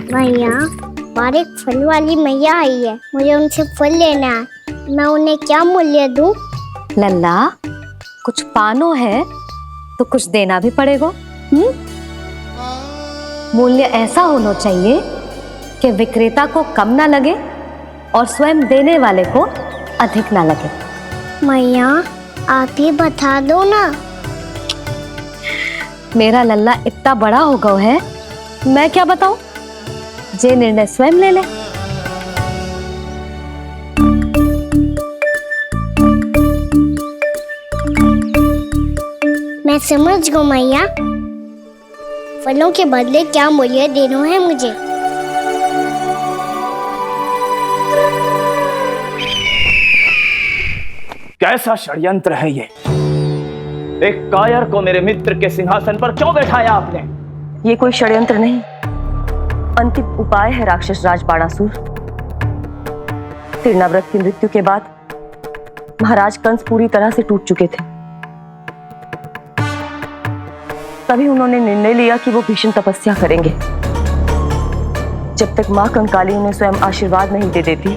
भैया, बाहर एक फल वाली मैया आई है, मुझे उनसे फल लेना है। मैं उन्हें क्या मूल्य दूं? लल्ला, कुछ पानो है तो कुछ देना भी पड़ेगा। मूल्य ऐसा होना चाहिए कि विक्रेता को कम ना लगे और स्वयं देने वाले को अधिक ना लगे। मैया, आप ही बता दो ना। मेरा लल्ला इतना बड़ा हो गया है, मैं क्या बताऊं? जे निर्णय स्वयं ले ले। मैं समझ गई मैया, फलों के बदले क्या मूल्य देना है मुझे। कैसा षड्यंत्र है ये? एक कायर को मेरे मित्र के सिंहासन पर क्यों बैठाया आपने? ये कोई षड्यंत्र नहीं, अंतिम उपाय है राक्षस राज बाणासुर। तिरनाव्रत की मृत्यु के बाद महाराज कंस पूरी तरह से टूट चुके थे। तभी उन्होंने निर्णय लिया कि वो भीषण तपस्या करेंगे। जब तक मां कंकाली उन्हें स्वयं आशीर्वाद नहीं दे देती,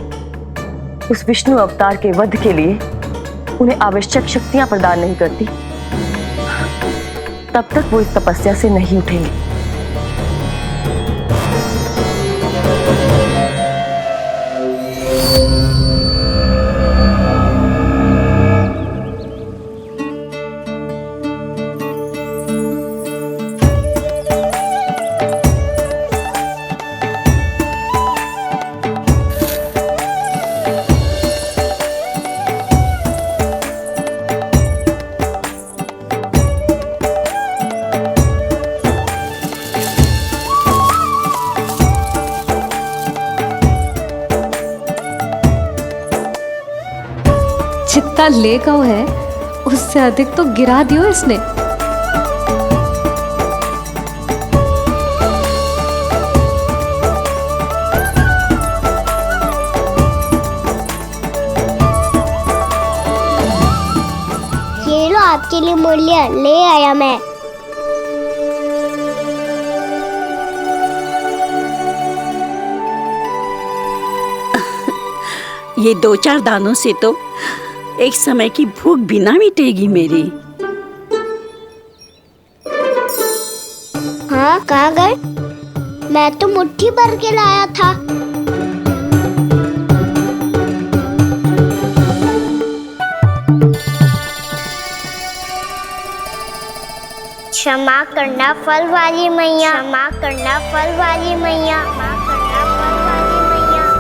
उस विष्णु अवतार के वध के लिए उन्हें आवश्यक शक्तियां प्रदान नहीं करती, तब तक वो इस तपस्या से नहीं उठेंगे। जितना ले गया है उससे अधिक तो गिरा दियो इसने। ये लो आपके लिए मूल्य, ले आया मैं। ये 2-4 दानों से तो एक समय की भूख भी ना मिटेगी मेरी। हाँ, कहाँ गए? मैं तो मुट्ठी भर के लाया था। क्षमा करना फल वाली मैया, क्षमा करना फल वाली मैया, क्षमा करना फल वाली मैया।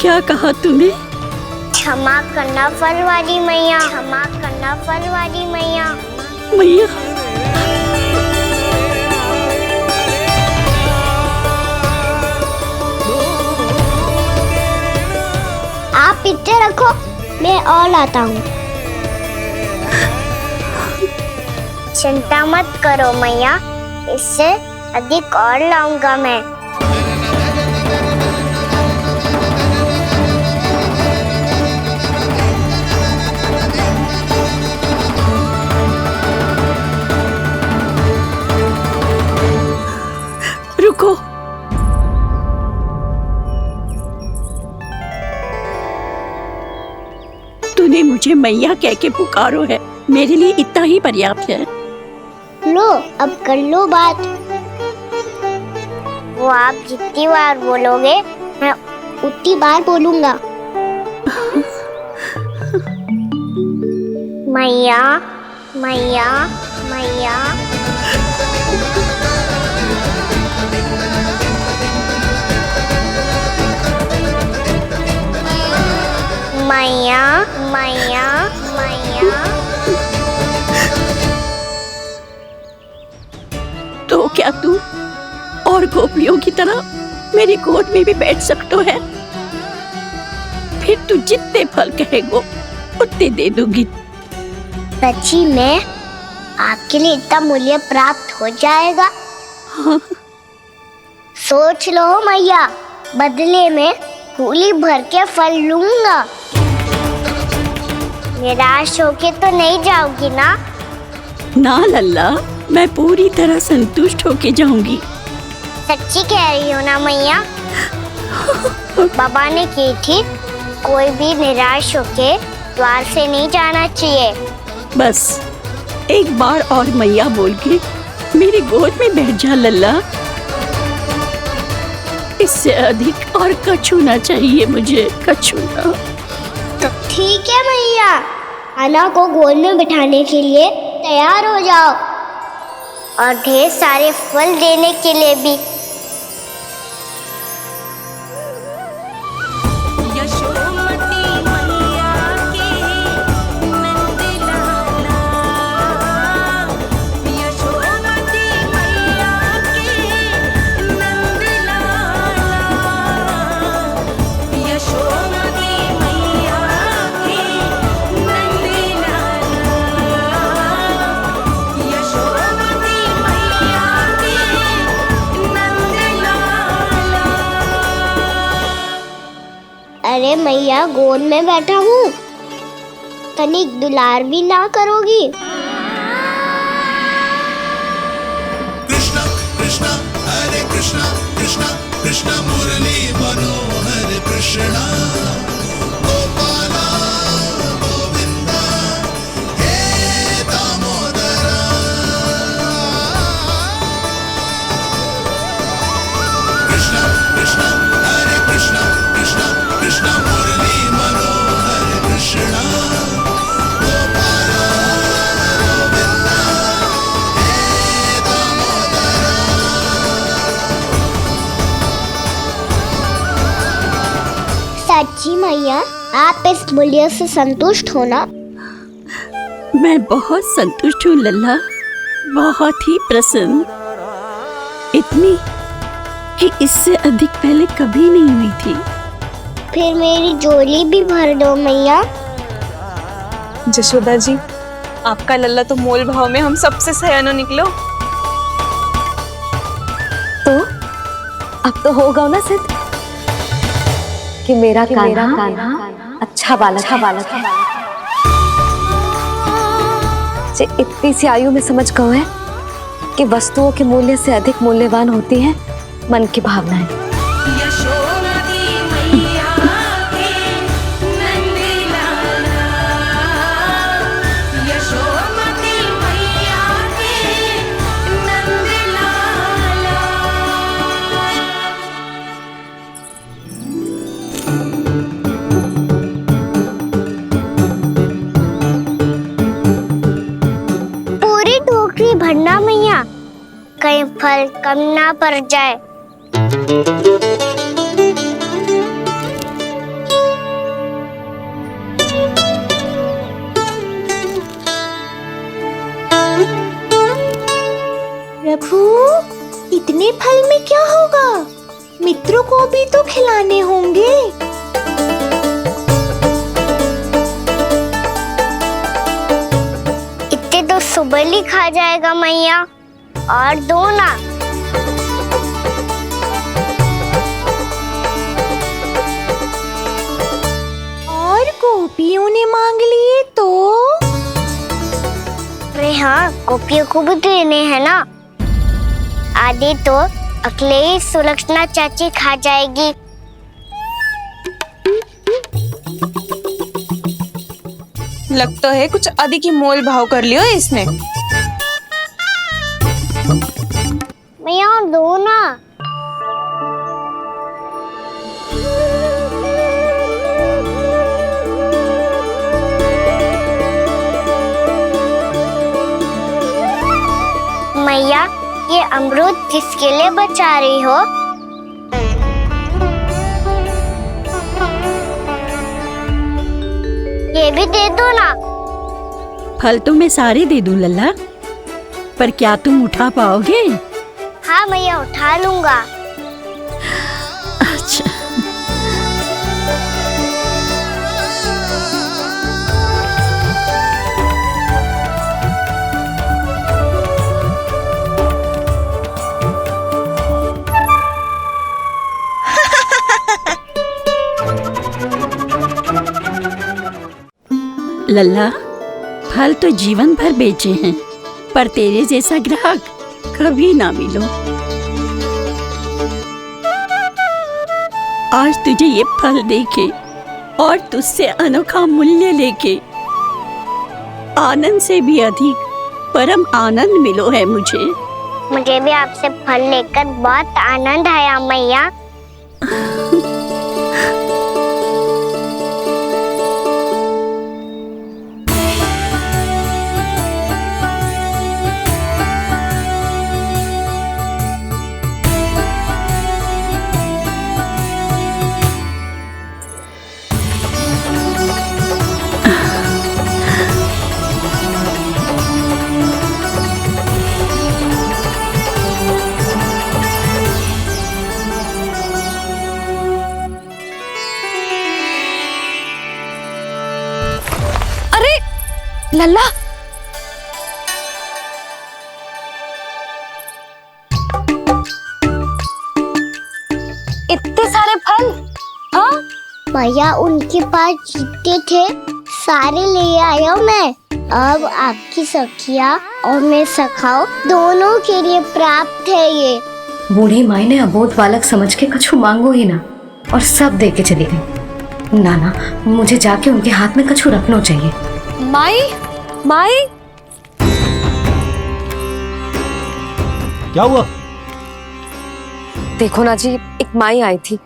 क्या कहा तूने? क्षमा करना फल वाली मैया, क्षमा करना फल वाली मैया। मैया, आप इतने रखो, मैं और लाता हूँ। चिंता मत करो मैया, इससे अधिक और लाऊंगा मैं। रुको। तूने मुझे मैया कह के पुकारो है, मेरे लिए इतना ही पर्याप्त है। लो, अब कर लो बात। वो आप जितनी बार बोलोगे, मैं उतनी बार बोलूंगा। मैया, मैया, मैया। मैया, मैया, मैया। तो क्या तू और गोपियों की तरह मेरी गोद में भी बैठ सकता है? फिर तू जितने फल कहेगो उतने दे दूंगी। सच्ची में आपके लिए इतना मूल्य प्राप्त हो जाएगा? हाँ। सोच लो मैया, बदले में कूली भर के फल लूंगा। निराश होके तो नहीं जाओगी ना? ना लल्ला, मैं पूरी तरह संतुष्ट होके जाऊंगी। सच्ची कह रही हो ना मैया? बाबा ने की थी, कोई भी निराश होके द्वार से नहीं जाना चाहिए। बस एक बार और मैया बोल के मेरी गोद में बैठ जा लल्ला। इससे अधिक और कछु ना चाहिए मुझे, कछु ना। तो ठीक है मैया, आना को गोद में बिठाने के लिए तैयार हो जाओ और ढेर सारे फल देने के लिए भी। अरे मैया, गोद में बैठा हूँ, तनिक दुलार भी ना करोगी? कृष्णा कृष्णा हरे कृष्णा कृष्णा कृष्णा मुरली मनोहर कृष्णा गोपाला गोविंदा हे दामोदरा। कृष्णा कृष्णा हरे कृष्णा कृष्णा कृष्णा मुरली मनोहर कृष्णा गोपाला गोविंदा हे दामोदरा। सच्ची मैया, आप इस मूल्य से संतुष्ट हो ना? मैं बहुत संतुष्ट हूँ लल्ला, बहुत ही प्रसन्न। इतनी कि इससे अधिक पहले कभी नहीं हुई थी। फिर मेरी झोली भी भर दो मैया। जशोदा जी, आपका लल्ला तो मोल भाव में हम सबसे सयाना निकलो। तो अब तो होगा ना सिद्ध कि मेरा कान्हा अच्छा बालक है। जे इतनी सी आयु में समझ गए है कि वस्तुओं के मूल्य से अधिक मूल्यवान होती है मन की भावनाएं। पूरी टोकरी भरना मैया, कहीं फल कम ना पड़ जाए। प्रभु, इतने फल में क्या होगा? मित्रों को भी तो खिलाने होंगे। इतने तो सुबह ही खा जाएगा मैया, और दो ना। और गोपियों ने मांग लिए तो? अरे हाँ, गोपियों को भी देने हैं ना। आधे तो अकेले ही सुलक्षणा चाची खा जाएगी। लगता है कुछ अधिक ही मोल भाव कर लियो इसने। मैया और दो ना। मैया, ये अमरूद किसके लिए बचा रही हो? ये भी दे दो ना। फल तो मैं सारे दे दूं लल्ला, पर क्या तुम उठा पाओगे? हाँ मैया, उठा लूंगा। अच्छा। लल्ला, फल तो जीवन भर बेचे हैं, पर तेरे जैसा ग्राहक कभी ना मिलो। आज तुझे ये फल देके और तुझसे अनोखा मूल्य लेके आनंद से भी अधिक परम आनंद मिलो है मुझे। मुझे भी आपसे फल लेकर बहुत आनंद आया मैया। लल्ला, इतने सारे फल? हाँ भैया उनके पास जितने थे सारे ले आया मैं। अब आपकी सखिया और मैं सखाओ दोनों के लिए प्राप्त है ये। बूढ़ी माई ने अबोध बालक समझ के कछु मांगो ही ना और सब दे के चली गई। नाना, मुझे जाके उनके हाथ में कछु रखना चाहिए। माई, माई, क्या हुआ? देखो ना जी, एक माई आई थी,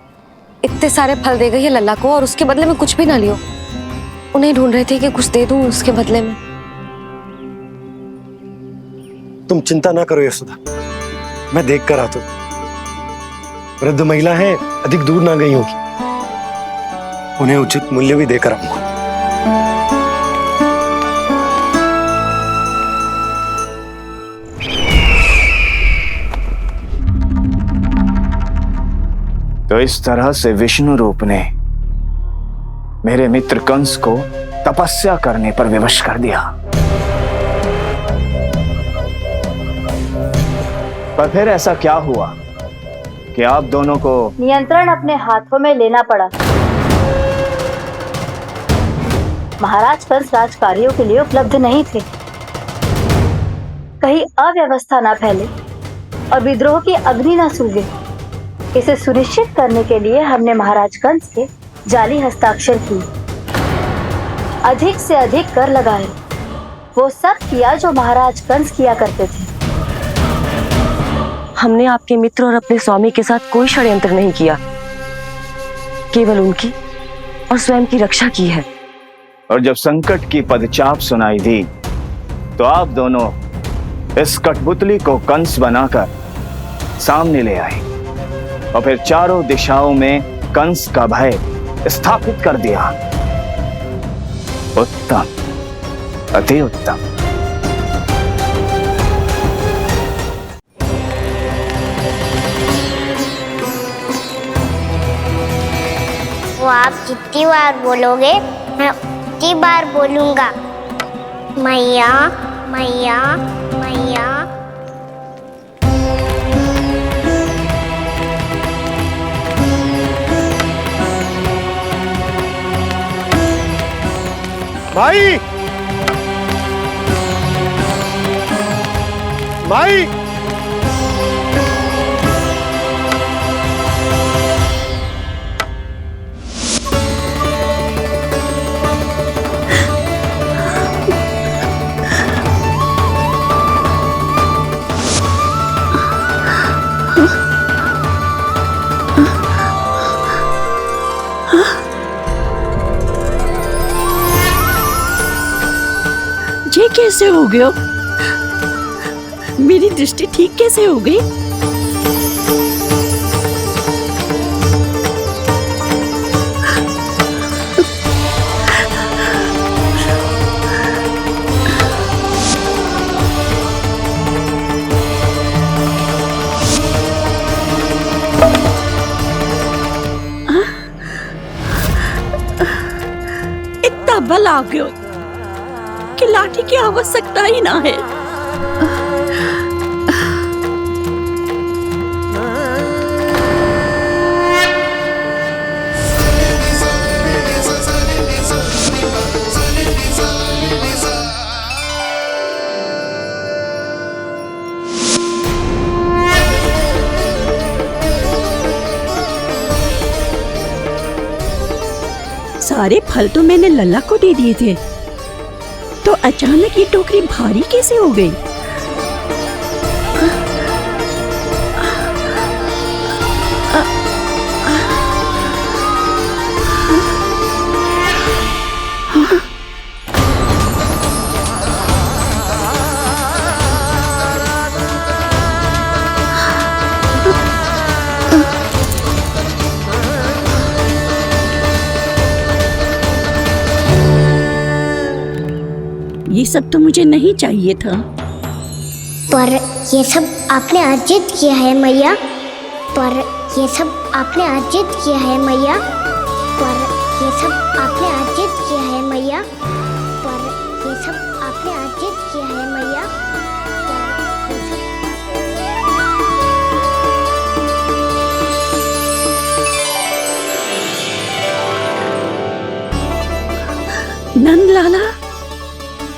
इतने सारे फल दे गई है लल्ला को और उसके बदले में कुछ भी ना लियो। उन्हें ढूंढ रही थी कि कुछ दे दूं उसके बदले में। तुम चिंता ना करो यशोदा, मैं देख कर आता हूं। वृद्ध महिला है, अधिक दूर ना गई होगी, उन्हें उचित मूल्य भी देकर आऊंगा। तो इस तरह से विष्णु रूप ने मेरे मित्र कंस को तपस्या करने पर विवश कर दिया। पर फिर ऐसा क्या हुआ कि आप दोनों को नियंत्रण अपने हाथों में लेना पड़ा? महाराज कंस राजकार्यों के लिए उपलब्ध नहीं थे। कहीं अव्यवस्था ना फैले और विद्रोह की अग्नि ना सूझे, इसे सुनिश्चित करने के लिए हमने महाराज कंस के जाली हस्ताक्षर किए, अधिक से अधिक कर लगाए। वो सब किया जो महाराज कंस किया करते थे। हमने आपके मित्र और अपने स्वामी के साथ कोई षड्यंत्र नहीं किया, केवल उनकी और स्वयं की रक्षा की है। और जब संकट की पदचाप सुनाई दी तो आप दोनों इस कठपुतली को कंस बनाकर सामने ले आए और फिर चारों दिशाओं में कंस का भय स्थापित कर दिया। उत्तम, अति उत्तम। वो आप जितनी बार बोलोगे मैं उतनी बार बोलूंगा। मैया मैया मैया। माई, माई, ये कैसे हो गया? मेरी दृष्टि ठीक कैसे हो गई? इतना बल आ गया कि लाठी की आवश्यकता ही ना है। सारे फल तो मैंने लल्ला को दे दिए थे, तो अचानक ये टोकरी भारी कैसे हो गई? ये सब तो मुझे नहीं चाहिए था। पर ये सब आपने अर्जित किया है मैया। पर ये सब आपने अर्जित किया है मैया। पर ये सब आपने अर्जित किया है मैया। पर ये सब आपने अर्जित किया है मैया। नंद लाला,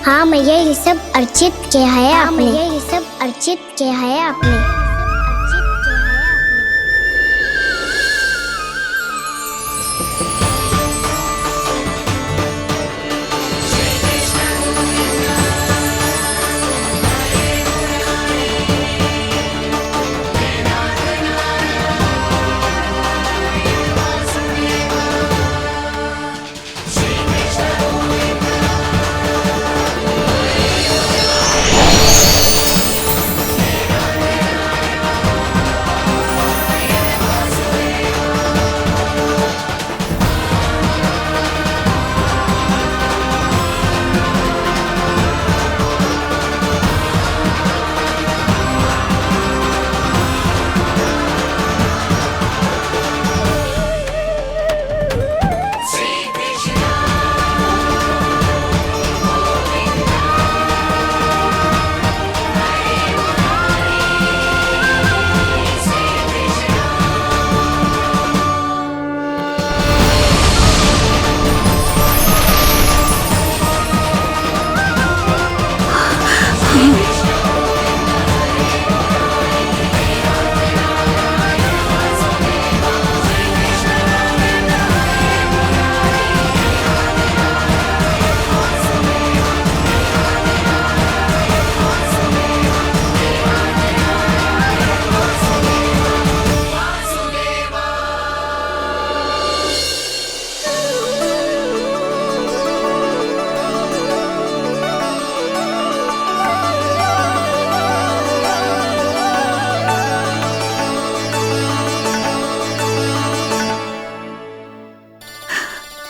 हाँ मैया, ये सब अर्जित किया है आपने। मैया, ये सब अर्जित किया है आपने।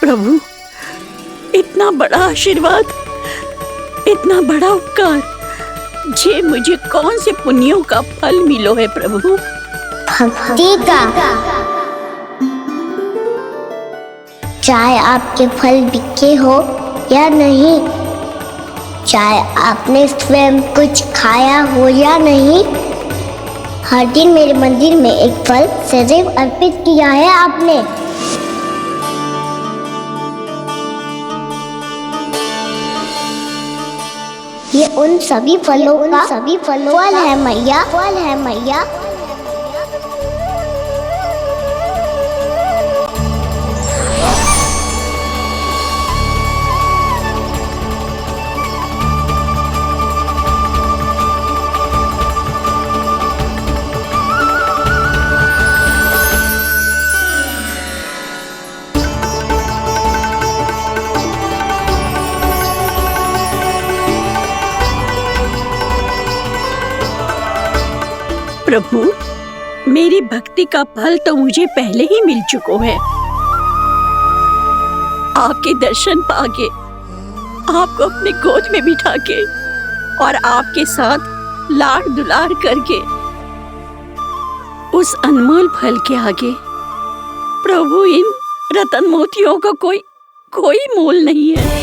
प्रभु, इतना बड़ा आशीर्वाद, इतना बड़ा उपकार, जे मुझे कौन से पुण्यों का फल मिलो है प्रभु? भक्ति का। चाहे आपके फल बिके हो या नहीं, चाहे आपने स्वयं कुछ खाया हो या नहीं, हर दिन मेरे मंदिर में एक फल सदैव अर्पित किया है आपने। ये उन सभी फलों का फल है मैया। फल है मैया। प्रभु, मेरी भक्ति का फल तो मुझे पहले ही मिल चुका है। आपके दर्शन पाके, आपको अपने गोद में बिठा के और आपके साथ लाड दुलार करके, उस अनमोल फल के आगे प्रभु इन रतन मोतियों का कोई मोल नहीं है।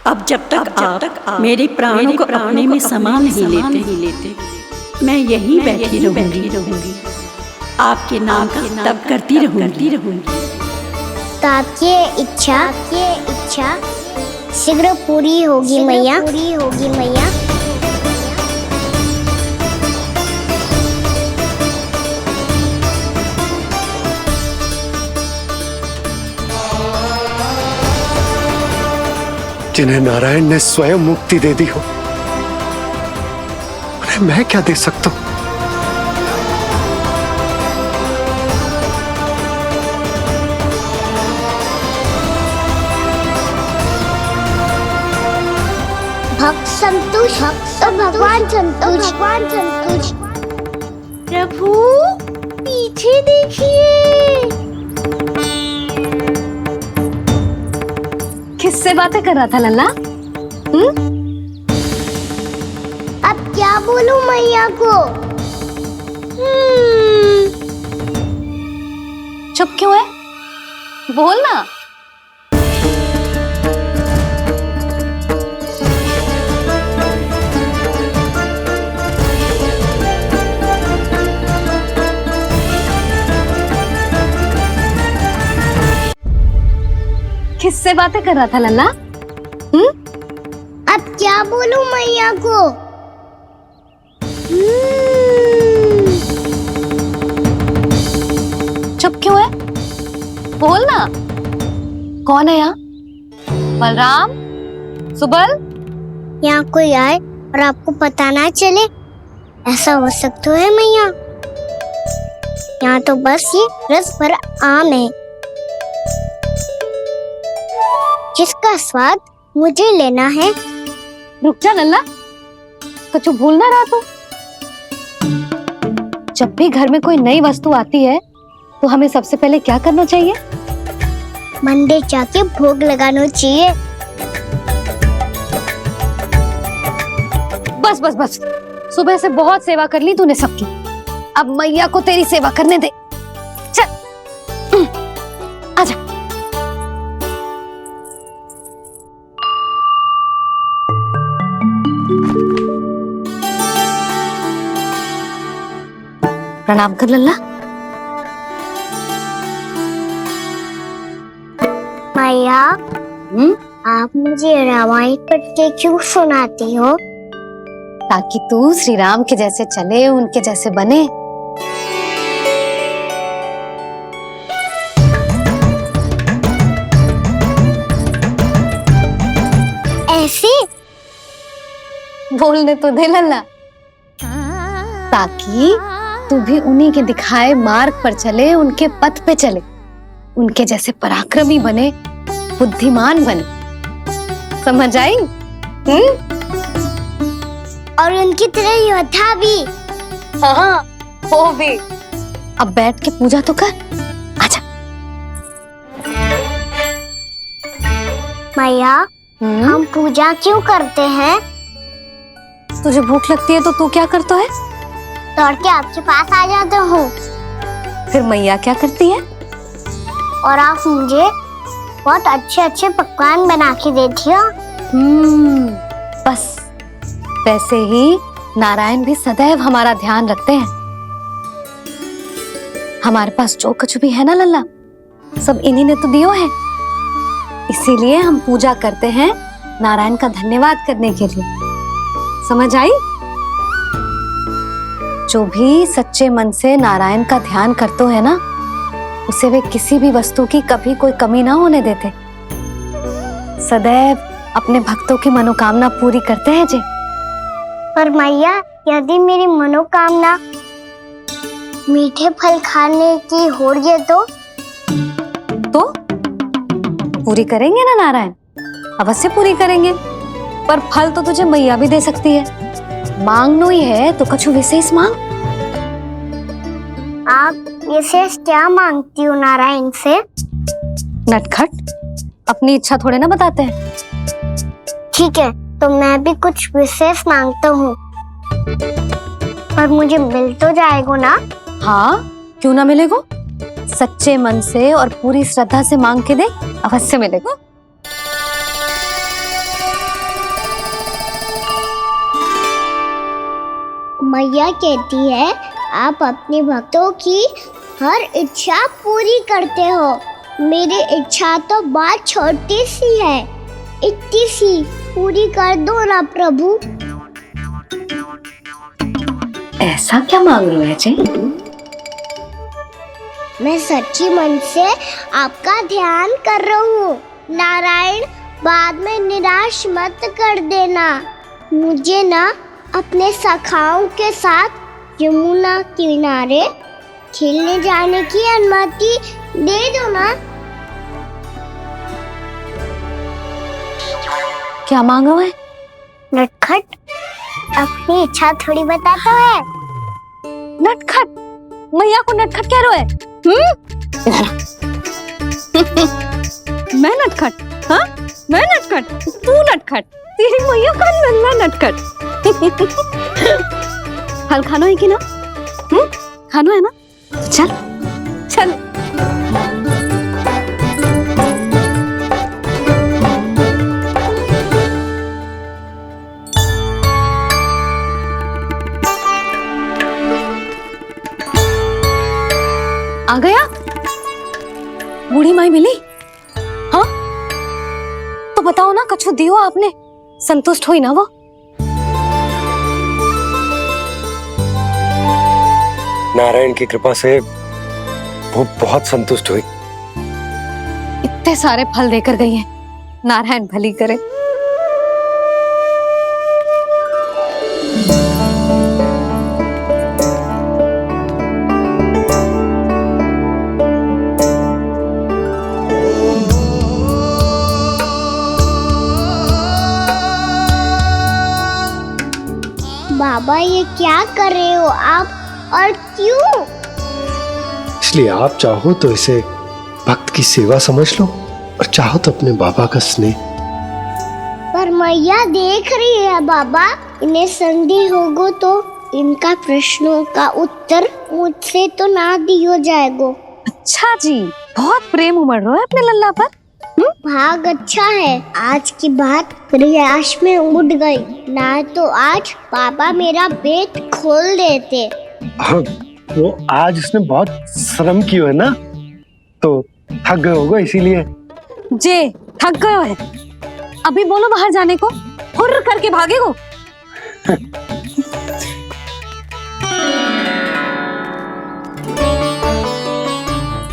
अब जब तक आप मेरे प्राणों को अपने में समा नहीं लेते मैं यहीं बैठी रहूंगी आपके नाम का तप करती रहूंगी। तो आपकी इच्छा शीघ्र पूरी होगी मैया। जिन्हें नारायण ने स्वयं मुक्ति दे दी हो, उन्हें मैं क्या दे सकता हूं? भक्त संतोष तो भगवान संतोष। प्रभु पीछे देखिए। किससे बातें कर रहा था लल्ला? अब क्या बोलूं मैया को? चुप क्यों है? बोल ना। किससे बातें कर रहा था लल्ला? अब क्या बोलूं मैया को? चुप क्यों है? बोल ना। कौन है यहाँ? बलराम, सुबल? यहाँ कोई आए और आपको पता ना चले, ऐसा हो सकता है मैया? यहाँ तो बस ये रस भर आम है जिसका स्वाद मुझे लेना है। रुक जा लल्ला, कुछ भूल ना रहा तू। जब भी घर में कोई नई वस्तु आती है तो हमें सबसे पहले क्या करना चाहिए? मंदिर जाके भोग लगाना चाहिए। बस बस बस, सुबह से बहुत सेवा कर ली तूने सबकी, अब मैया को तेरी सेवा करने दे। चल आजा। प्रणाम कर लल्ला। मैया, आप मुझे रामायण पढ़ के क्यों सुनाती हो? ताकि तू श्री राम के जैसे चले, उनके जैसे बने। ऐसे बोलने तो दे लल्ला, ताकि तू भी उन्हीं के दिखाए मार्ग पर चले, उनके पथ पे चले, उनके जैसे पराक्रमी बने, बुद्धिमान बने। समझ आई? और उनकी तरह योद्धा भी। हाँ, वो भी। अब बैठ के पूजा तो कर। आजा। मैया, हम पूजा क्यों करते हैं? तुझे भूख लगती है तो तू क्या करता है? दौड़ के आपके पास आ जाता हूँ। फिर मैया क्या करती है? और आप मुझे बहुत अच्छे अच्छे पकवान बना के देती हो। बस वैसे ही नारायण भी सदैव हमारा ध्यान रखते हैं। हमारे पास जो कुछ भी है ना लल्ला, सब इन्हीं ने तो दियो है। इसीलिए हम पूजा करते हैं नारायण का धन्यवाद करने के लिए। समझ आई? जो भी सच्चे मन से नारायण का ध्यान करते है ना, उसे वे किसी भी वस्तु की कभी कोई कमी ना होने देते। सदैव अपने भक्तों की मनोकामना पूरी करते हैं जी। पर मैया, यदि मेरी मनोकामना मीठे फल खाने की हो रही है तो पूरी करेंगे ना नारायण? अवश्य पूरी करेंगे। पर फल तो तुझे मैया भी दे सकती है। मांगनो ही है तो कछु विशेष मांग। आप विशेष क्या मांगती हो नारायण से? नटखट, अपनी इच्छा थोड़े ना बताते हैं। ठीक है, तो मैं भी कुछ विशेष मांगता हूँ, पर मुझे मिल तो जाएगा ना? हाँ, क्यों ना मिलेगा? सच्चे मन से और पूरी श्रद्धा से मांग के दे, अवश्य मिलेगा। मैया कहती है आप अपने भक्तों की हर इच्छा पूरी करते हो। मेरी इच्छा तो बहुत छोटी सी है, इतनी सी पूरी कर दो ना प्रभु। ऐसा क्या मांग रहे हो अजय? मैं सच्ची मन से आपका ध्यान कर रहा हूँ। नारायण, बाद में निराश मत कर देना। मुझे ना अपने सखाओं के साथ यमुना किनारे खेलने जाने की अनुमति दे दो ना। क्या मांगा है? नटखट अपनी इच्छा थोड़ी बताता है। नटखट? मैया को नटखट कह रहे हो? मैं नटखट? हाँ, मैं नटखट? तू नटखट? तेरी मैया का नल्ला नटखट। फल खानो है कि ना? खानो है ना? चल चल। आ गया? बूढ़ी माई मिली? हाँ, तो बताओ ना, कछु दियो आपने, संतुष्ट हुई ना वो? नारायण की कृपा से वो बहुत संतुष्ट हुई। इतने सारे फल देकर गई हैं, नारायण भली करे। बाबा ये क्या कर रहे हो आप, और क्यों? इसलिए आप चाहो तो इसे भक्त की सेवा समझ लो, और चाहो तो अपने बाबा का स्नेह। पर मैया देख रही है बाबा, इन्हें संदेह होगो तो इनका प्रश्नों का उत्तर मुझसे तो ना दियो जाएगो। अच्छा जी, बहुत प्रेम उमड़ रहा है अपने लल्ला पर। भाग अच्छा है, आज की बात प्रयास में उड़ गई, ना तो आज पापा मेरा पेट खोल देते। वो आज उसने बहुत श्रम किया है ना, तो थक गए होगा इसीलिए। जे थक गयो है, अभी बोलो बाहर जाने को, हुर्र करके भागेगो।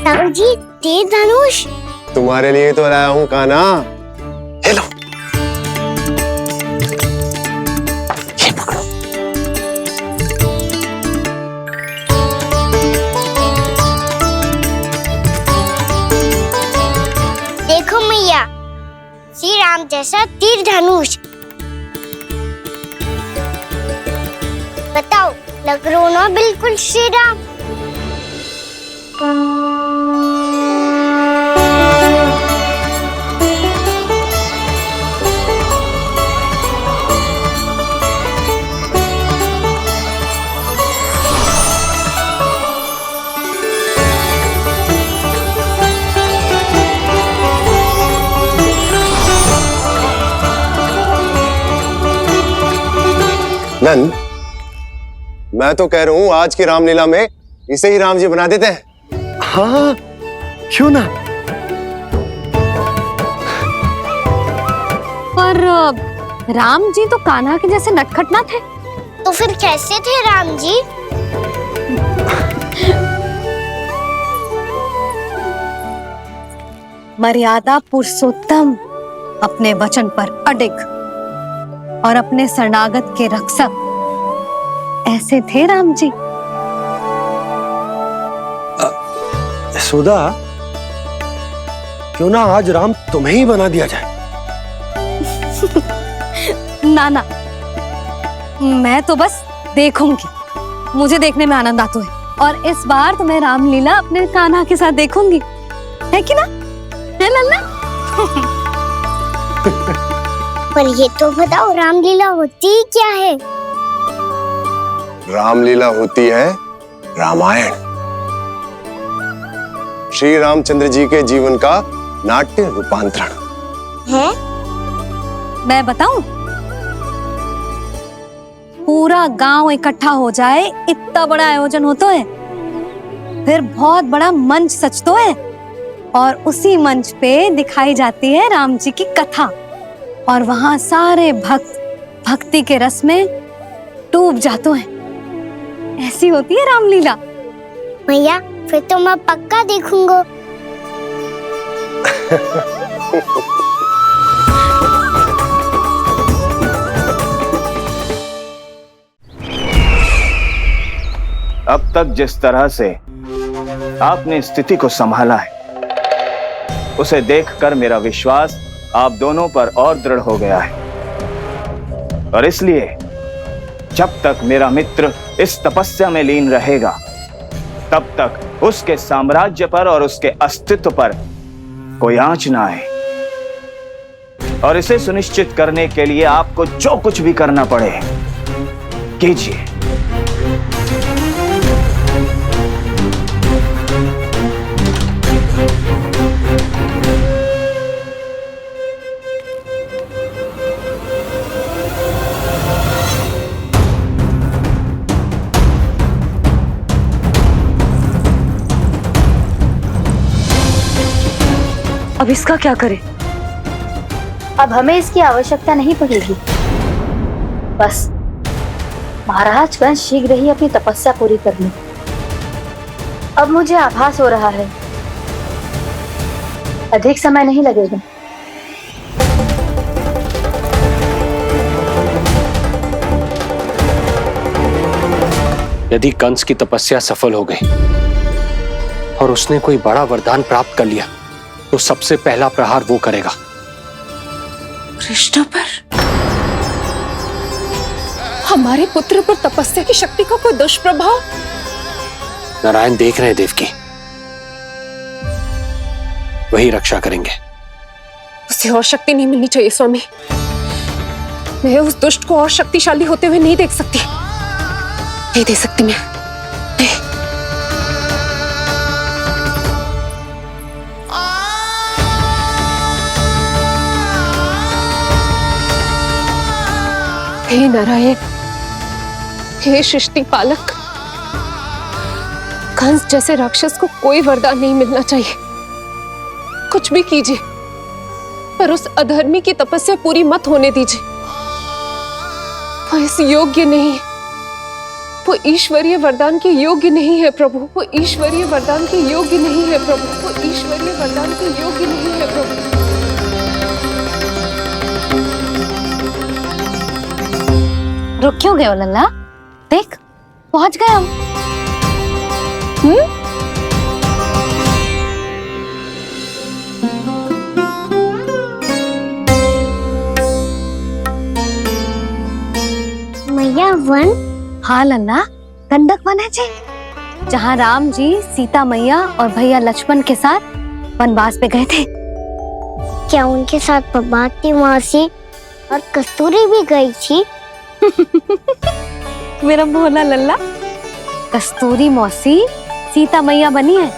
राम जी, तेज धनुष तुम्हारे लिए तो लाया हूँ कान्हा। ले लो, ये पकड़ो। देखो मैया, श्री राम जैसा तीर धनुष। बताओ, लग रहा ना बिल्कुल श्री राम? नंद, मैं तो कह रहा हूँ आज की रामलीला में इसे ही राम जी बना देते हैं। हाँ, क्यों ना? पर राम जी तो कान्हा के जैसे नटखट ना थे। तो फिर कैसे थे राम जी? मर्यादा पुरुषोत्तम, अपने वचन पर अडिग और अपने शरणागत के रक्षक, ऐसे थे राम जी। यशोदा, क्यों ना आज राम तुम्हें ही बना दिया जाए? ना ना, मैं तो बस देखूंगी, मुझे देखने में आनंद आता है, और इस बार तो मैं रामलीला अपने कान्हा के साथ देखूंगी, है कि ना? है लल्ला? पर ये तो बताओ, रामलीला होती क्या है? रामलीला होती है रामायण, श्री रामचंद्र जी के जीवन का नाट्य रूपांतरण है। मैं बताऊं? पूरा गांव इकट्ठा हो जाए, इतना बड़ा आयोजन होता है। फिर बहुत बड़ा मंच सजतो है और उसी मंच पे दिखाई जाती है राम जी की कथा और वहां सारे भक्त भक्ति के रस में डूब जाते हैं। ऐसी होती है रामलीला। मैया फिर तो मैं पक्का देखूंगा। अब तक जिस तरह से आपने स्थिति को संभाला है, उसे देखकर मेरा विश्वास आप दोनों पर और दृढ़ हो गया है। और इसलिए जब तक मेरा मित्र इस तपस्या में लीन रहेगा, तब तक उसके साम्राज्य पर और उसके अस्तित्व पर कोई आंच ना आए। और इसे सुनिश्चित करने के लिए आपको जो कुछ भी करना पड़े कीजिए। अब इसका क्या करें? अब हमें इसकी आवश्यकता नहीं पड़ेगी। बस महाराज कंस शीघ्र ही अपनी तपस्या पूरी कर ले। अब मुझे आभास हो रहा है अधिक समय नहीं लगेगा। यदि कंस की तपस्या सफल हो गई और उसने कोई बड़ा वरदान प्राप्त कर लिया, तो सबसे पहला प्रहार वो करेगा। कृष्ण पर, हमारे पुत्र पर तपस्या की शक्ति का कोई दुष्प्रभाव? नारायण देख रहे हैं देवकी, वही रक्षा करेंगे। उसे और शक्ति नहीं मिलनी चाहिए स्वामी। मैं उस दुष्ट को और शक्तिशाली होते हुए नहीं देख सकती, नहीं दे सकती मैं। हे नारायण, हे सृष्टि पालक, कंस जैसे राक्षस को कोई वरदान नहीं मिलना चाहिए। कुछ भी कीजिए, पर उस अधर्मी की तपस्या पूरी मत होने दीजिए। वो इस योग्य नहीं है, वो ईश्वरीय वरदान के योग्य नहीं है प्रभु। वो ईश्वरीय वरदान के योग्य नहीं है प्रभु। वो ईश्वरीय वरदान के योग्य नहीं है प्रभु। रुक क्यों गए हो लल्ला? देख पहुंच गए हम। मैया वन? हाँ लल्ला, गंडक वन है जी, जहाँ राम जी सीता मैया और भैया लक्ष्मण के साथ वनवास पे गए थे। क्या उनके साथ प्रभाती मौसी और कस्तूरी भी गई थी? मेरा भोला लल्ला, कस्तूरी मौसी सीता मैया बनी है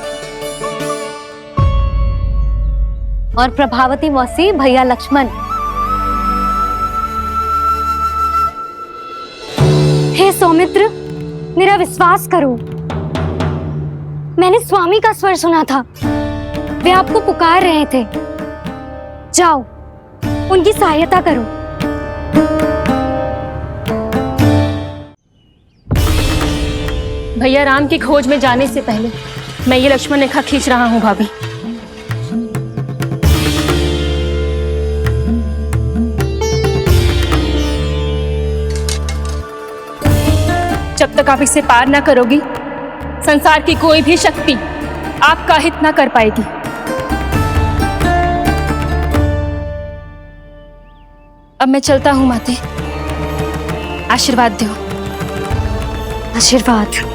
और प्रभावती मौसी भैया लक्ष्मण। हे सौमित्र, मेरा विश्वास करो, मैंने स्वामी का स्वर सुना था। वे आपको पुकार रहे थे। जाओ, उनकी सहायता करो। भैया राम की खोज में जाने से पहले मैं ये लक्ष्मण रेखा खींच रहा हूँ भाभी। जब तक आप इसे पार ना करोगी, संसार की कोई भी शक्ति आपका हित ना कर पाएगी। अब मैं चलता हूँ माते, आशीर्वाद दो। आशीर्वाद।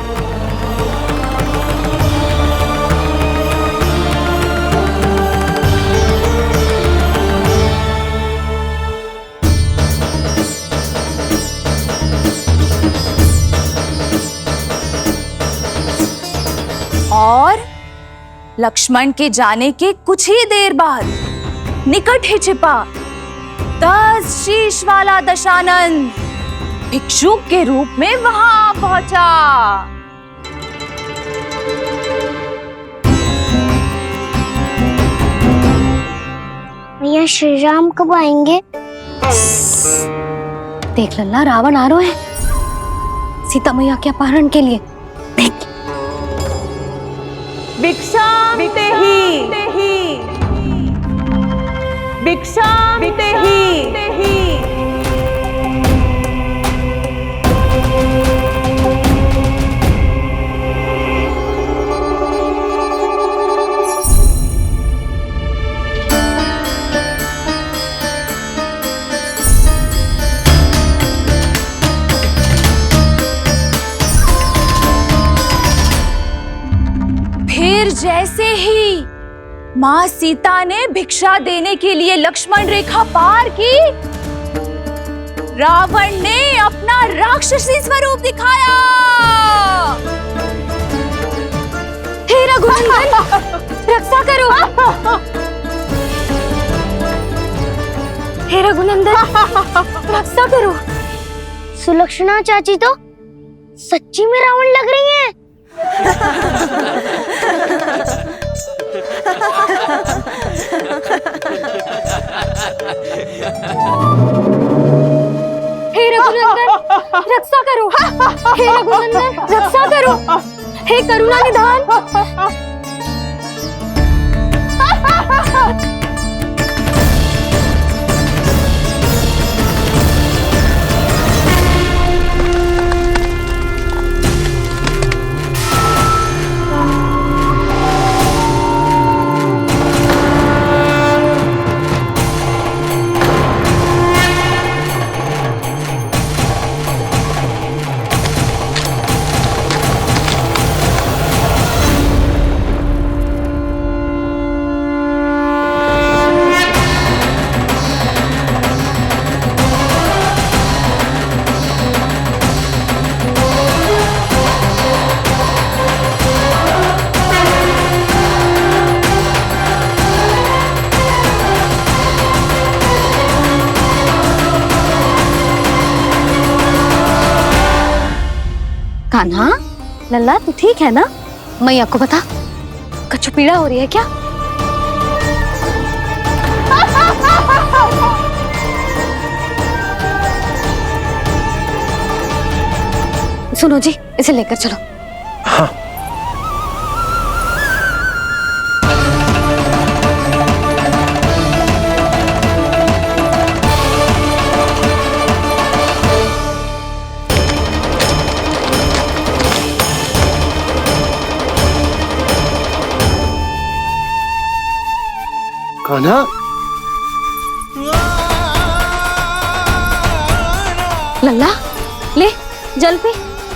और लक्ष्मण के जाने के कुछ ही देर बाद निकट ही छिपा 10 शीश वाला दशानन भिक्षुक के रूप में वहां पहुंचा। मैया श्री राम कब आएंगे? देख लल्ला, रावण आ रहा है सीता मैया के अपहरण के लिए। देख। भिक्षाम देहि, भिक्षाम देहि। फिर जैसे ही मां सीता ने भिक्षा देने के लिए लक्ष्मण रेखा पार की, रावण ने अपना राक्षसी स्वरूप दिखाया। हे रघुनंदन, रक्षा करो। हे रघुनंदन, रक्षा करो। सुलक्षणा चाची तो सच्ची में रावण लग रही हैं। हे रघुनंदन, रक्षा करो। हे रघुनंदन, रक्षा करो। हे करुणा निधान। कान्हा, लल्ला तू ठीक है ना? मैया को बता, कछु पीड़ा हो रही है क्या? सुनो जी, इसे लेकर चलो। हाँ। कान्हा, लल्ला ले जल पी,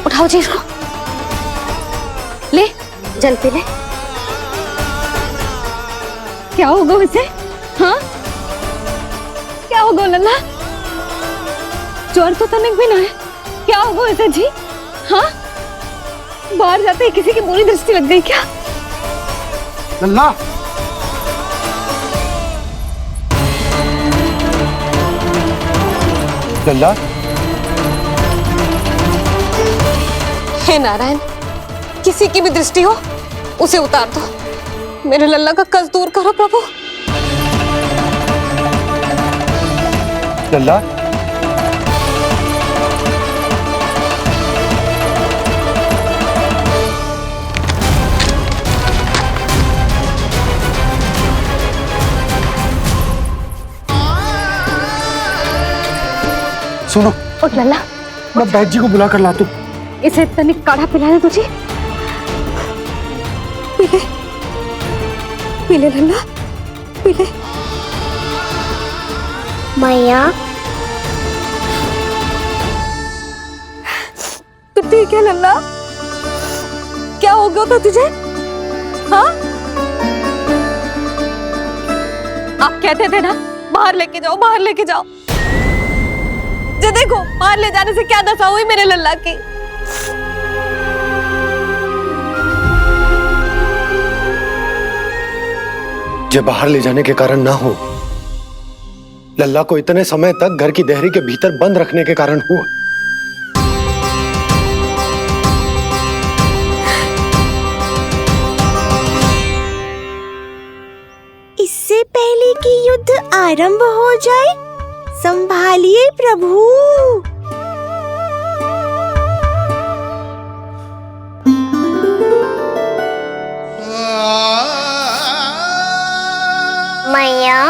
उठाओ जी इसको, ले जल पी ले। क्या होगा इसे? हाँ क्या होगा लल्ला? ज्वर तो तनिक भी ना है, क्या होगा इसे जी? हाँ बाहर जाते ही किसी की बुरी दृष्टि लग गई क्या? लल्ला, लल्ला, हे नारायण, किसी की भी दृष्टि हो उसे उतार दो। मेरे लल्ला का कष्ट दूर करो प्रभु। लल्ला, सुनो, उठ लल्ला, मैं बैद जी को बुला कर लाता हूँ। इसे तनिक काढ़ा पिलाने तुझे। पी ले, पी ले लल्ला, पी ले। मैया तो ठीक है लल्ला, क्या हो गया था तुझे? हाँ आप कहते थे ना बाहर लेके जाओ, बाहर लेके जाओ। जे देखो बाहर ले जाने से क्या दशा हुई मेरे लल्ला की। जे बाहर ले जाने के कारण ना हो, लल्ला को इतने समय तक घर की देहरी के भीतर बंद रखने के कारण हुआ। है कि युद्ध आरंभ हो जाए। संभालिए प्रभु। मैया,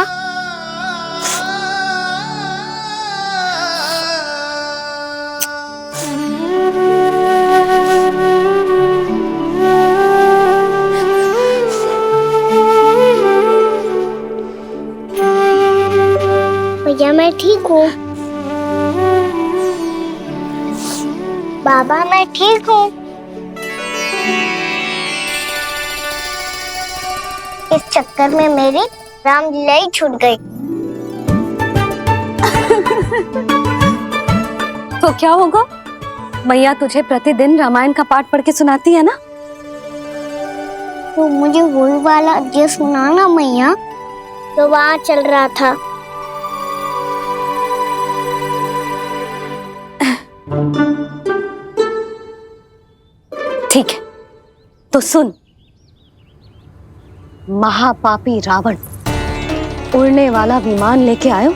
भैया मैं ठीक हूँ। बाबा मैं ठीक हूँ। इस चक्कर में मेरी रामलीला ही छूट गई। तो क्या होगा? मैया तुझे प्रतिदिन रामायण का पाठ पढ़ के सुनाती है ना? तो मुझे वही वाला अध्याय सुनाना मैया, तो वहाँ चल रहा था। ठीक है, तो सुन। महापापी रावण उड़ने वाला विमान लेके आयो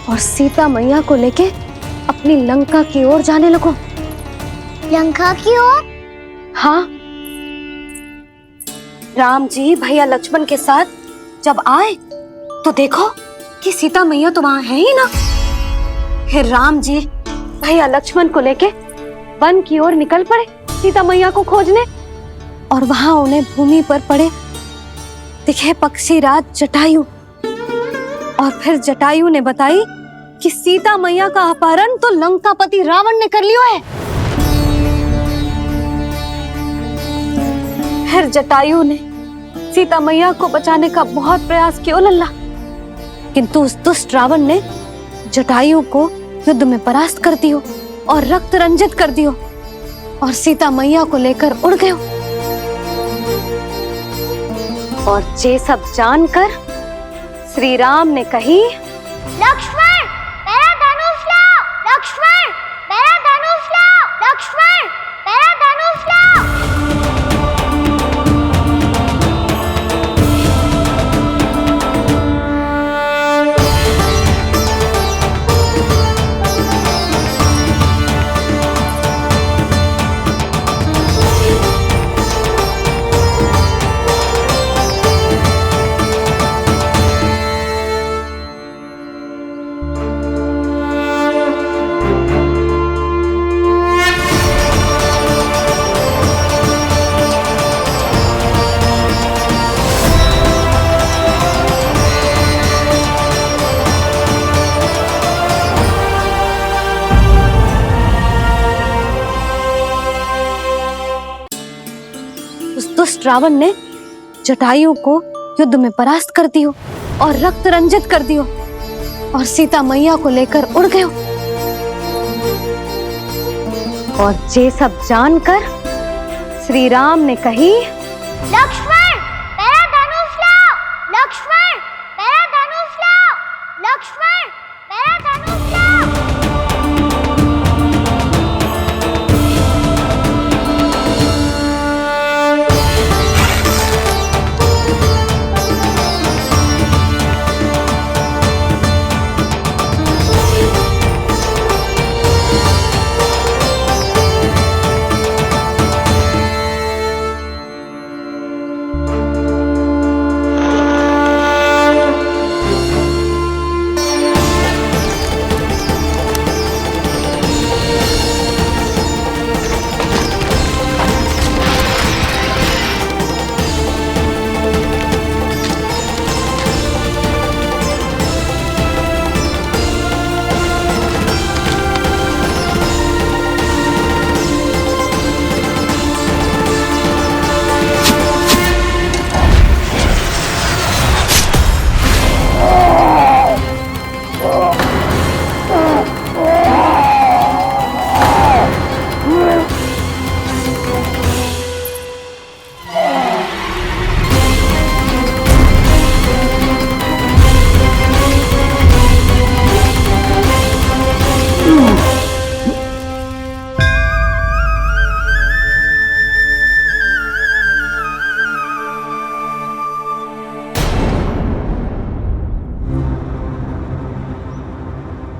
और सीता मैया को लेके अपनी लंका की ओर जाने लगो। लंका की ओर? हाँ, राम जी भैया लक्ष्मण के साथ जब आए तो देखो कि सीता मैया तो वहां है ही ना। फिर राम जी भैया लक्ष्मण को लेके वन की ओर निकल पड़े सीता मैया को खोजने, और वहां उन्हें भूमि पर पड़े दिखे पक्षी राज जटायु। और फिर जटायु ने बताई कि सीता मैया का अपहरण तो लंकापति रावण ने कर लियो है। फिर जटायु ने सीता मैया को बचाने का बहुत प्रयास किया लल्ला, किंतु उस दुष्ट रावण ने जटायु को युद्ध में परास्त कर दियो और रक्त रंजित कर दियो और सीता मैया को लेकर उड़ गयो। और ये सब जानकर श्री राम ने कही, लक्ष्मण मेरा धनुष लाओ, लक्ष्मण मेरा धनुष लाओ, लक्ष्मण मेरा धनुष लाओ। दुष्ट रावण ने जटायु को युद्ध में परास्त कर दियो और रक्त रंजित कर दियो और सीता मैया को लेकर उड़ गयो। और ये सब जानकर श्री राम ने कही, लक्ष्मण मेरा धनुष लाओ, लक्ष्मण मेरा धनुष लाओ, लक्ष्मण मेरा धनुष लाओ।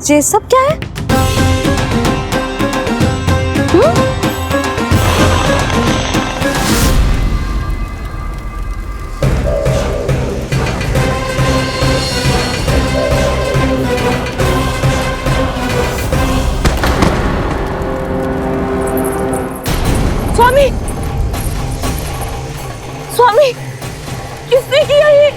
ये सब क्या है? स्वामी, स्वामी, किसने किया ये?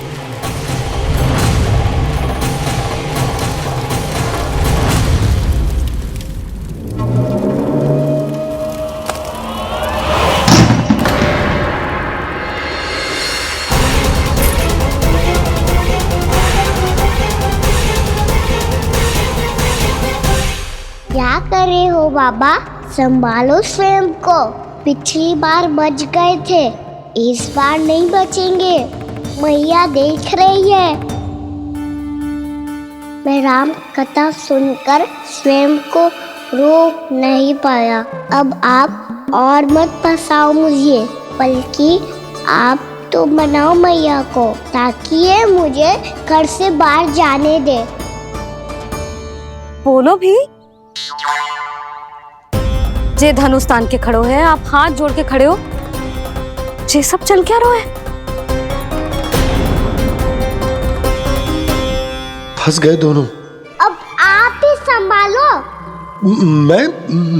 क्या कर रहे हो बाबा? संभालो स्वयं को। पिछली बार बच गए थे, इस बार नहीं बचेंगे। मैया देख रही है। मैं राम कथा सुनकर स्वयं को रोक नहीं पाया। अब आप और मत फंसाओ मुझे, बल्कि आप तो मनाओ मैया को, ताकि ये मुझे घर से बाहर जाने दे। बोलो भी। जे धनुष तान के खड़ो है, आप हाथ जोड़ के खड़े हो। ये सब चल क्या रहा है? फंस गए दोनों। अब आप ही संभालो।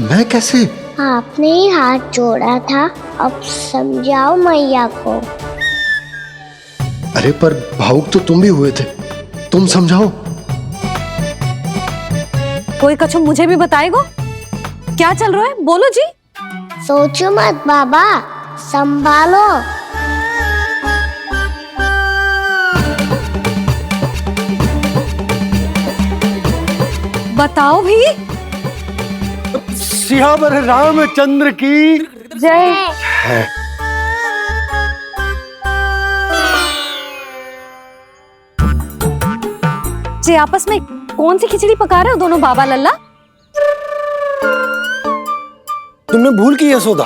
मैं कैसे? आपने ही हाथ जोड़ा था, अब समझाओ मैया को। अरे पर भावुक तो तुम भी हुए थे, तुम समझाओ। कोई कछु मुझे भी बताएगो? क्या चल रहा है? बोलो जी। सोचो मत बाबा, संभालो। बताओ भी। सियावर रामचंद्र की जय। जी आपस में कौन सी खिचड़ी पका रहे हो दोनों बाबा लल्ला? तुमने भूल की यशोदा।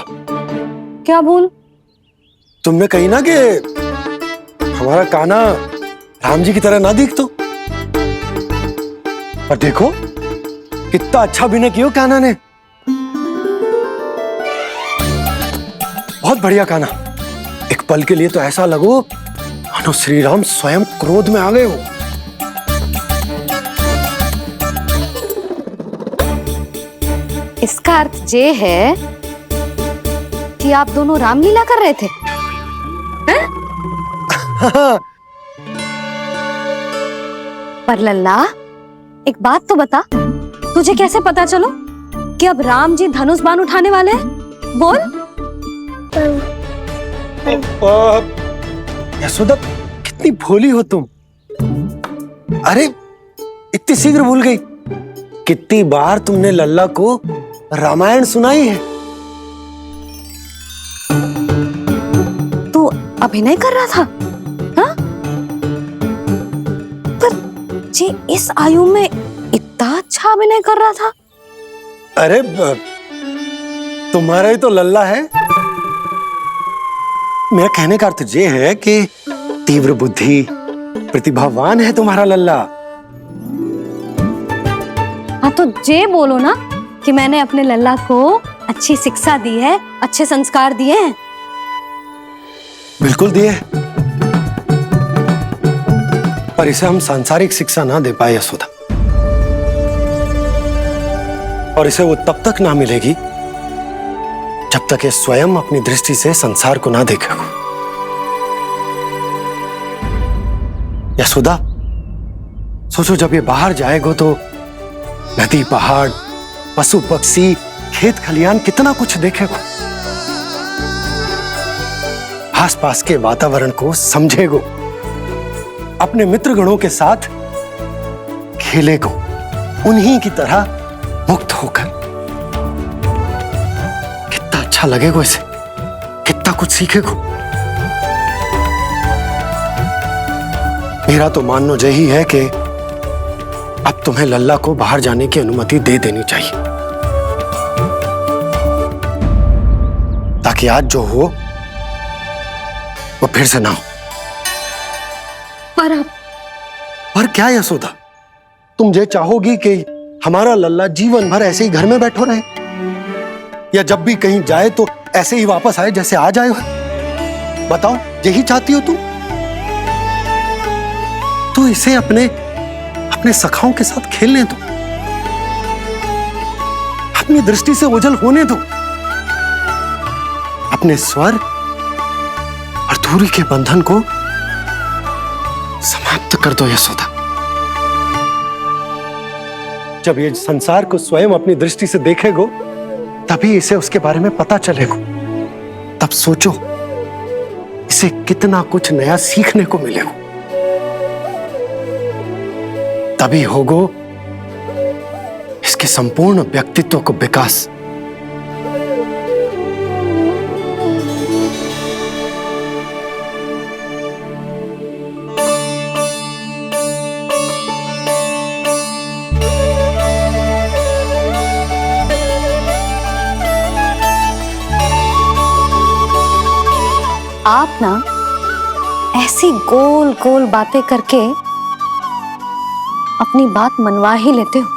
क्या भूल? तुमने कही ना कि हमारा कान्हा राम जी की तरह ना दिख तो। पर देखो कितना अच्छा अभिनय किया कान्हा ने। बहुत बढ़िया कान्हा। एक पल के लिए तो ऐसा लगो मानो श्री राम स्वयं क्रोध में आ गए हो। इसका अर्थ ये है कि आप दोनों रामलीला कर रहे थे? हैं? पर लल्ला एक बात तो बता, तुझे कैसे पता चलो कि अब राम जी धनुष बाण उठाने वाले हैं? बोल। यशोदा कितनी भोली हो तुम। अरे इतनी शीघ्र भूल गई। कितनी बार तुमने लल्ला को रामायण सुनाई है। तू अभिनय कर रहा था? हाँ? पर जी इस आयु में इतना अच्छा अभिनय कर रहा था? अरे तुम्हारा ही तो लल्ला है। मेरा कहने का अर्थ ये है कि तीव्र बुद्धि, प्रतिभावान है तुम्हारा लल्ला। हाँ तो ये बोलो ना कि मैंने अपने लल्ला को अच्छी शिक्षा दी है, अच्छे संस्कार दिए हैं। बिल्कुल दिए, पर इसे हम सांसारिक शिक्षा ना दे पाए यशोदा। और इसे वो तब तक ना मिलेगी जब तक ये स्वयं अपनी दृष्टि से संसार को ना देखेगा। यशोदा सोचो, जब ये बाहर जाएगा तो नदी, पहाड़, पशु पक्षी, खेत खलियान कितना कुछ देखेगा। आसपास के वातावरण को समझेगो, अपने मित्रगणों के साथ खेलेगो, उन्हीं की तरह मुक्त होकर। कितना अच्छा लगेगा इसे, कितना कुछ सीखेगो। मेरा तो मानना यही है कि अब तुम्हें लल्ला को बाहर जाने की अनुमति दे देनी चाहिए, ताकि आज जो हो वो फिर से ना हो। पर क्या यशोदा, तुम ये चाहोगी कि हमारा लल्ला जीवन भर ऐसे ही घर में बैठो रहे, या जब भी कहीं जाए तो ऐसे ही वापस आए जैसे आज आए हो? बताओ, यही चाहती हो तुम? तो इसे अपने अपने सखाओं के साथ खेलने दो, अपनी दृष्टि से ओझल होने दो, अपने स्वर और दूरी के बंधन को समाप्त कर दो यशोदा। जब ये संसार को स्वयं अपनी दृष्टि से देखेगो तभी इसे उसके बारे में पता चलेगा। तब सोचो इसे कितना कुछ नया सीखने को मिलेगा। तभी होगो इसके संपूर्ण व्यक्तित्व को विकास। आप ना ऐसी गोल गोल बातें करके अपनी बात मनवा ही लेते हो।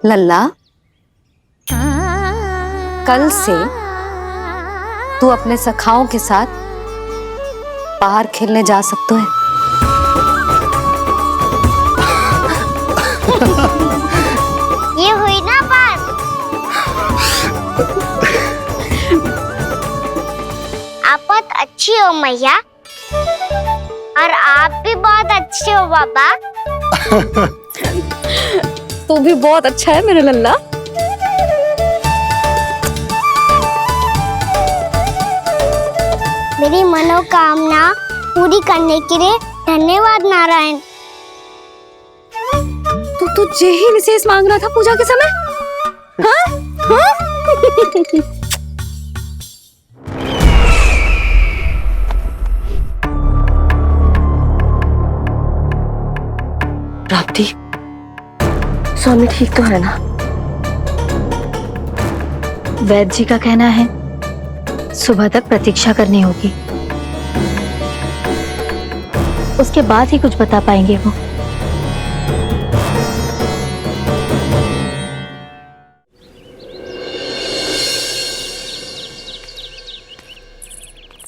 लल्ला, कल से तू अपने सखाओं के साथ बाहर खेलने जा सकते है। ये हुई ना बात। आप बहुत अच्छी हो मैया, और आप भी बहुत अच्छे हो बाबा। तू भी बहुत अच्छा है मेरा लल्ला। मेरी मनोकामना पूरी करने के लिए धन्यवाद नारायण। तो तुझे ही विशेष मांग रहा था पूजा के समय? हाँ? हाँ? प्राप्ति, स्वामी ठीक तो है ना? वैद्य जी का कहना है सुबह तक प्रतीक्षा करनी होगी, उसके बाद ही कुछ बता पाएंगे वो।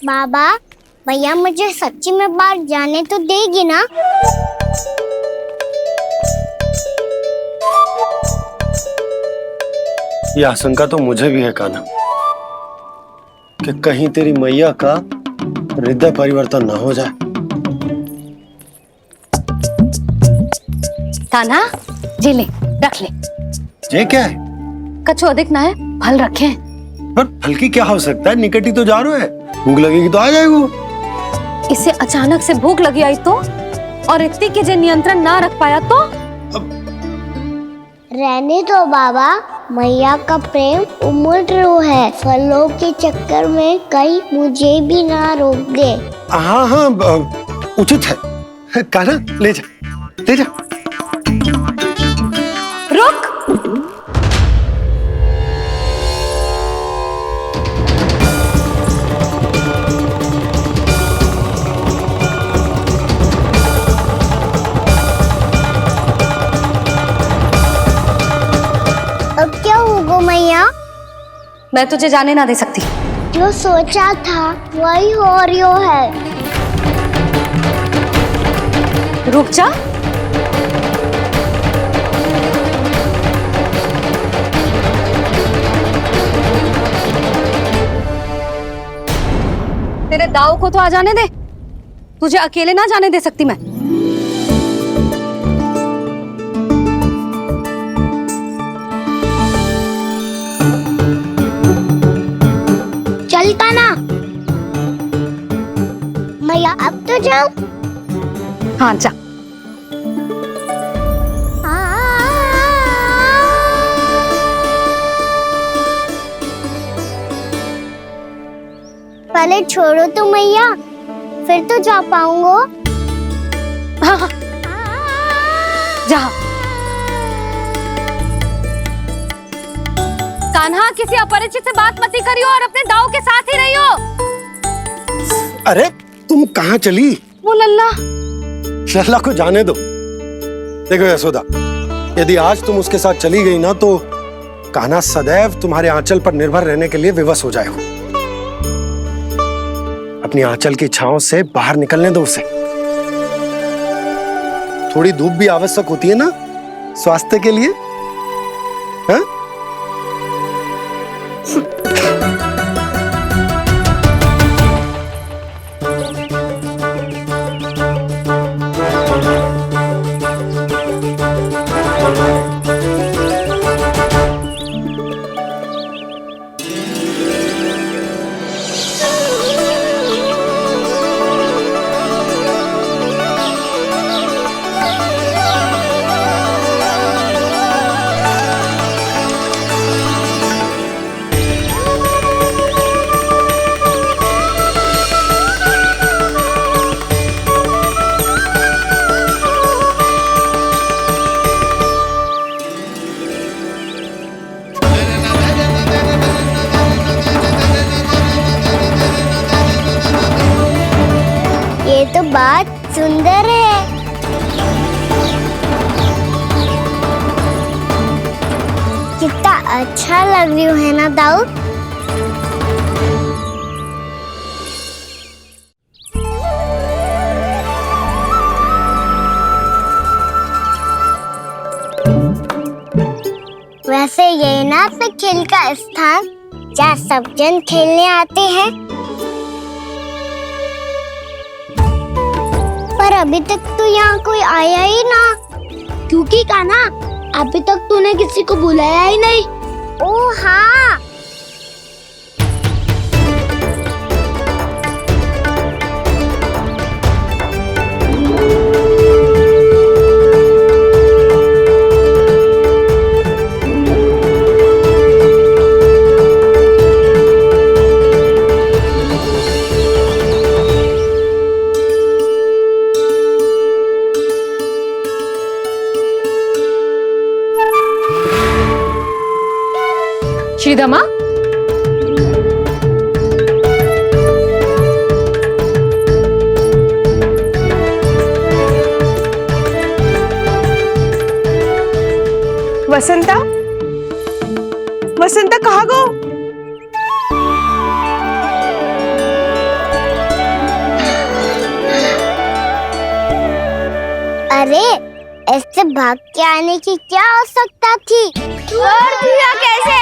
बाबा, भैया मुझे सच्ची में बाहर जाने तो देगी ना? ये आशंका तो मुझे भी है कान्हा, कि कहीं तेरी मैया का हृदय परिवर्तन ना हो जाए। कान्हा, जी ले, रख ले। ये क्या है? कछु अधिक ना है, फल रखे हैं। पर फल की क्या हो सकता है, निकट ही तो जा रहे है, भूख लगेगी तो आ जाएगा। इसे अचानक से भूख लगी आई तो, और इतनी के जे नियंत्रण ना रख पाया तो? रहने दो बाबा, मैया का प्रेम उमड़ रो है, फलों के चक्कर में कहीं मुझे भी ना रोक दे। हाँ हाँ, उचित है। कान्हा, ले जा, ले जा। रुक। अब क्या होगा मैया? मैं तुझे जाने ना दे सकती। जो सोचा था वही हो रही है। रुक जा। तेरे दाव को तो आ जाने दे, तुझे अकेले ना जाने दे सकती मैं। चलता ना मैया, अब तो जाओ। हाँ जा। पहले छोड़ो तो मैया, फिर तो जा पाऊंगा। हाँ, जा। कान्हा, किसी अपरिचित से बात मत करियो और अपने दाव के साथ ही रहियो। अरे तुम कहाँ चली? वो लल्ला, लल्ला को जाने दो। देखो यशोदा, यदि आज तुम उसके साथ चली गई ना तो कान्हा सदैव तुम्हारे आंचल पर निर्भर रहने के लिए विवश हो जाएगा। अपनी आंचल की छांव से बाहर निकलने दो उसे। थोड़ी धूप भी आवश्यक होती है ना स्वास्थ्य के लिए, हाँ? ये तो बात सुंदर है। कितना अच्छा लग रही है ना दाऊद। वैसे ये ना तो खेल का स्थान जहाँ सब जन खेलने आते हैं, पर अभी तक तो यहाँ कोई आया ही ना। क्योंकि कान्हा अभी तक तूने किसी को बुलाया ही नहीं। ओ हाँ, श्रीदामा, वसंता, वसंता कहाँ गो? अरे ऐसे भाग के आने की क्या आवश्यकता थी? और दिया कैसे?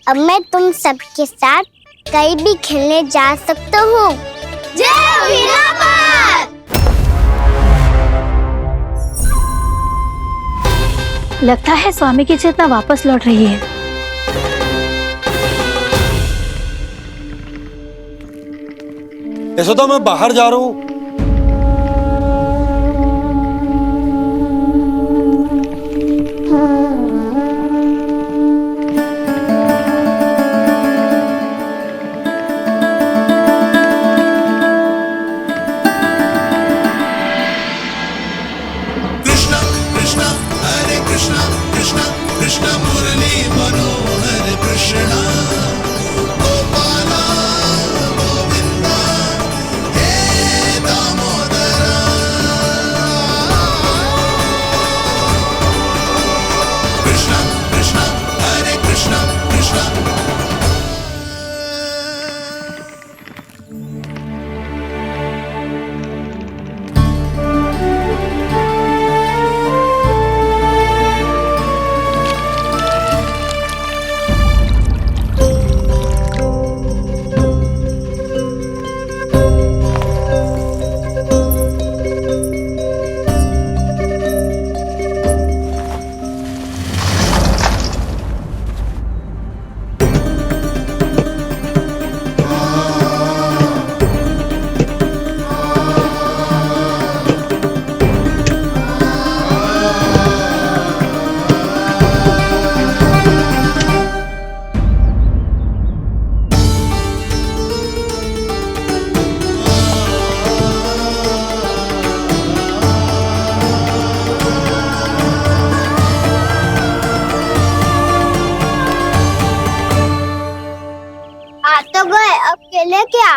अब मैं तुम सबके साथ कहीं भी खेलने जा सकता हूँ। जय वीरापाल! लगता है स्वामी की चेतना वापस लौट रही है। यशोदा, मैं बाहर जा रहा हूँ। कृष्ण कृष्ण हरे कृष्ण कृष्ण कृष्ण मुरली मनोहर कृष्ण गोपाला गोविंदा हे दामोदरा। कृष्ण कृष्ण हरे कृष्ण कृष्ण आ तो गए, अब खेले क्या?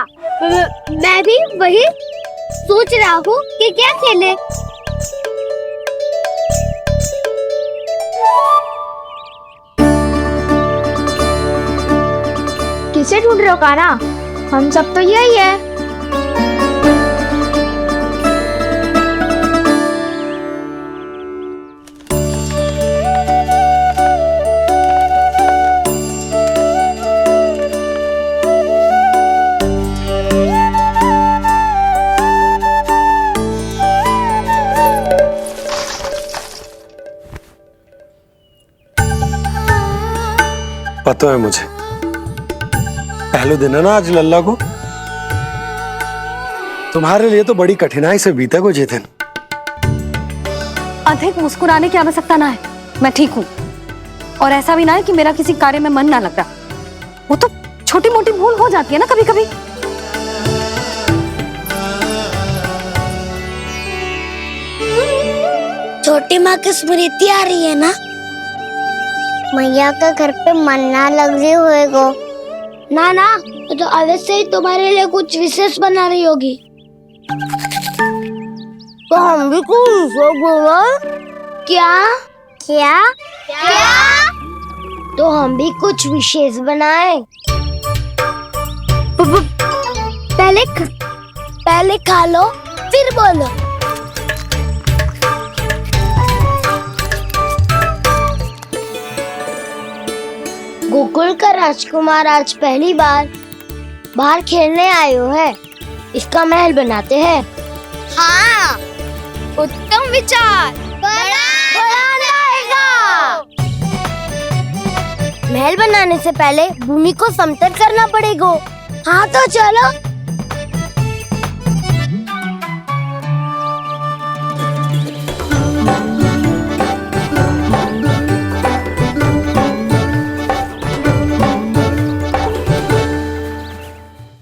मैं भी वही सोच रहा हूँ कि क्या खेले। किसे ढूंढ रहे हो काना? हम सब तो यही है। पता है मुझे, पहले दिन है ना आज लल्ला को। तुम्हारे लिए तो बड़ी कठिनाई से बीता को ये दिन। अधिक मुस्कुराने की आवश्यकता ना है, मैं ठीक हूँ। और ऐसा भी ना है कि मेरा किसी कार्य में मन ना लगता। वो तो छोटी मोटी भूल हो जाती है ना कभी कभी। छोटी माँ की स्मृति आ रही है ना? मैया का घर पे मन ना लग रही होएगो। ना ना, तो अवश्य ही तुम्हारे लिए कुछ विशेष बना रही होगी। तो हम भी कुछ विशेष बोलो। क्या क्या क्या? तो हम भी कुछ विशेष बनाए। पहले खा लो फिर बोलो। गोकुल का राजकुमार आज पहली बार बाहर खेलने आयो है। इसका महल बनाते हैं। हाँ, उत्तम विचार। बनाना रहेगा। महल बनाने से पहले भूमि को समतल करना पड़ेगा। हाँ तो चलो।